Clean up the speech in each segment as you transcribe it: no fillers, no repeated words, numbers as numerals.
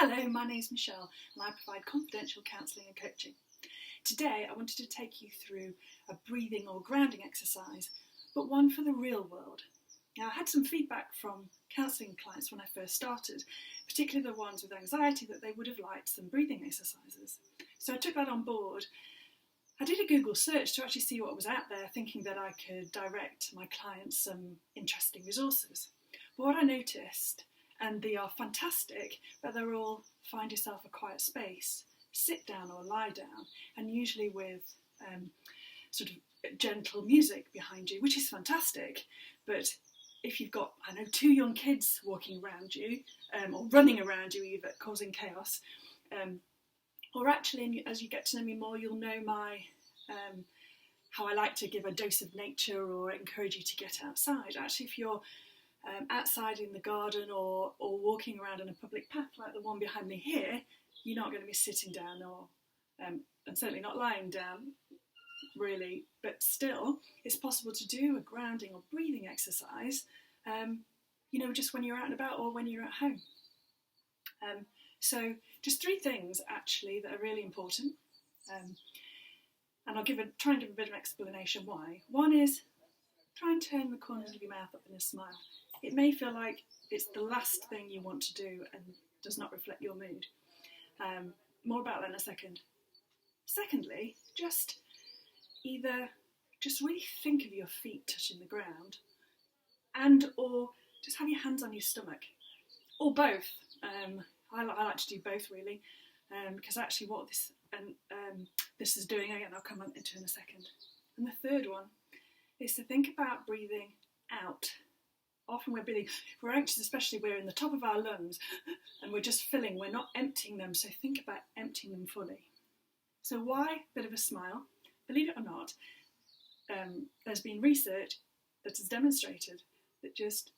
Hello, my name's Michelle and I provide confidential counselling and coaching. Today I wanted to take you through a breathing or grounding exercise, but one for the real world. Now, I had some feedback from counselling clients when I first started, particularly the ones with anxiety, that they would have liked some breathing exercises. So I took that on board. I did a Google search to actually see what was out there, thinking that I could direct my clients some interesting resources. But what I noticed, and they are fantastic, but they're all find yourself a quiet space, sit down or lie down, and usually with sort of gentle music behind you, which is fantastic. But if you've got, two young kids walking around you, or running around you even, causing chaos, or actually, as you get to know me more, you'll know my how I like to give a dose of nature or encourage you to get outside. Actually, if you're outside in the garden or walking around in a public path like the one behind me here, you're not going to be sitting down or and certainly not lying down, really. But still, it's possible to do a grounding or breathing exercise, just when you're out and about or when you're at home. So just three things actually that are really important, and I'll try and give a bit of an explanation why. One is, try and turn the corners of your mouth up in a smile. It may feel like it's the last thing you want to do and does not reflect your mood. More about that in a second. Secondly, just really think of your feet touching the ground, or just have your hands on your stomach, or both. I like to do both really, because actually what this is doing, again, I'll come into in a second. And the third one is to think about breathing out. Often if we're anxious, especially, we're in the top of our lungs and we're just filling, we're not emptying them. So think about emptying them fully. So why a bit of a smile? Believe it or not, there's been research that has demonstrated that just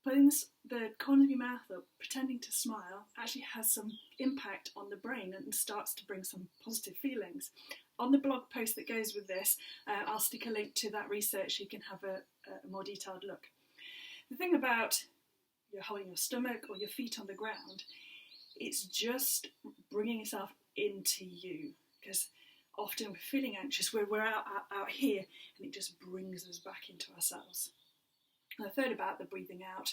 putting the corner of your mouth up, pretending to smile, actually has some impact on the brain and starts to bring some positive feelings. On the blog post that goes with this, I'll stick a link to that research so you can have a more detailed look. The thing about you're holding your stomach or your feet on the ground, it's just bringing yourself into you, because often we're feeling anxious, we're out here, and it just brings us back into ourselves. And the third about the breathing out,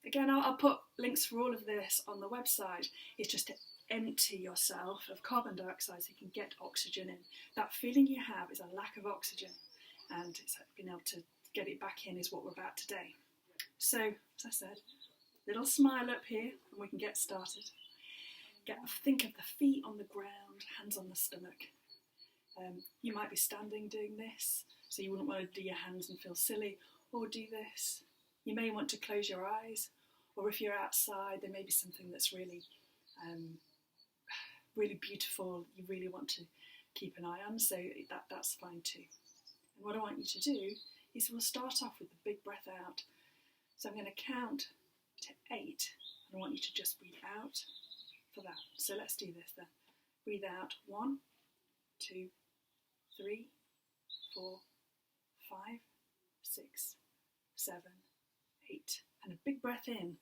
again, I'll put links for all of this on the website. It's just to empty yourself of carbon dioxide so you can get oxygen in. That feeling you have is a lack of oxygen, and it's being able to get it back in is what we're about today. So, as I said, little smile up here and we can get started. Think of the feet on the ground, hands on the stomach. You might be standing doing this, so you wouldn't want to do your hands and feel silly, or do this. You may want to close your eyes, or if you're outside, there may be something that's really really beautiful you really want to keep an eye on, so that's fine too. And what I want you to do is we'll start off with the big breath out. So I'm going to count to 8, and I want you to just breathe out for that. So let's do this then. Breathe out 1, 2, 3, 4, 5, 6, 7, 8. And a big breath in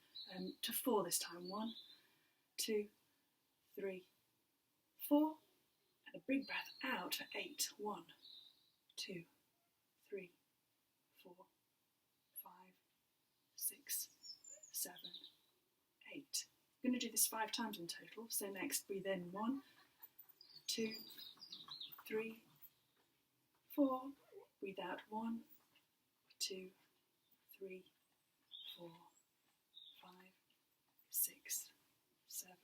to 4 this time. 1, 2, 3, 4. And a big breath out to 8. 1, 2, 3, 4, 5, 6, 7, 8. I'm going to do this 5 times in total. So next, breathe in 1, 2, 3, 4. Breathe out 1, 2, 3, 4, 5, 6, 7,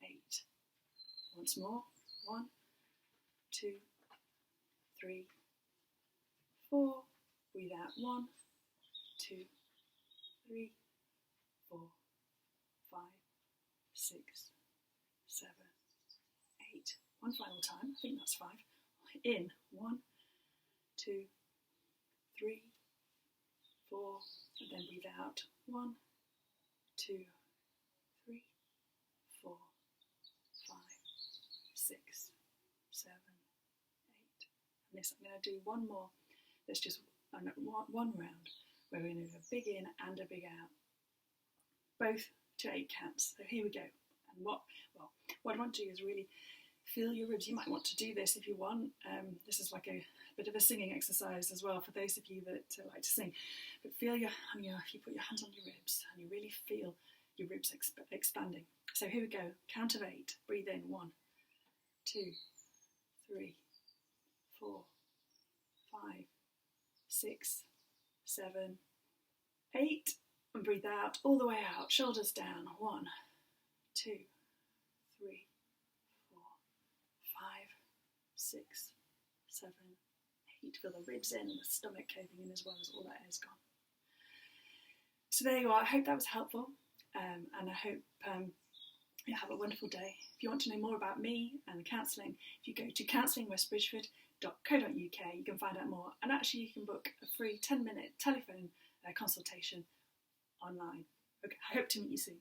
8. Once more. 1, 2, 3, 4. Breathe out 1, 2, 3, 4, 5, 6, 7, 8. One final time. I think that's 5. In 1, 2, 3, 4, and then breathe out 1, 2, 3, 4, 5, 6, 7, 8. And this, I'm going to do one more. There's just one round where we're going to do a big in and a big out. Both to 8 counts. So here we go. And what I want to do is really feel your ribs. You might want to do this if you want. This is like a bit of a singing exercise as well for those of you that like to sing. But feel if you put your hands on your ribs and you really feel your ribs expanding. So here we go. Count of 8. Breathe in. 1, 2, 3, 4, 5, 6, 7, 8. And breathe out all the way out. Shoulders down. 1, 2, 3, 4, 5, 6, 7, 8. Feel the ribs in and the stomach caving in as well as all that air's gone. So there you are. I hope that was helpful, and I hope you have a wonderful day. If you want to know more about me and counselling, if you go to counsellingwestbridgeford.co.uk, you can find out more, and actually you can book a free 10-minute telephone consultation online. Okay, I hope to meet you soon.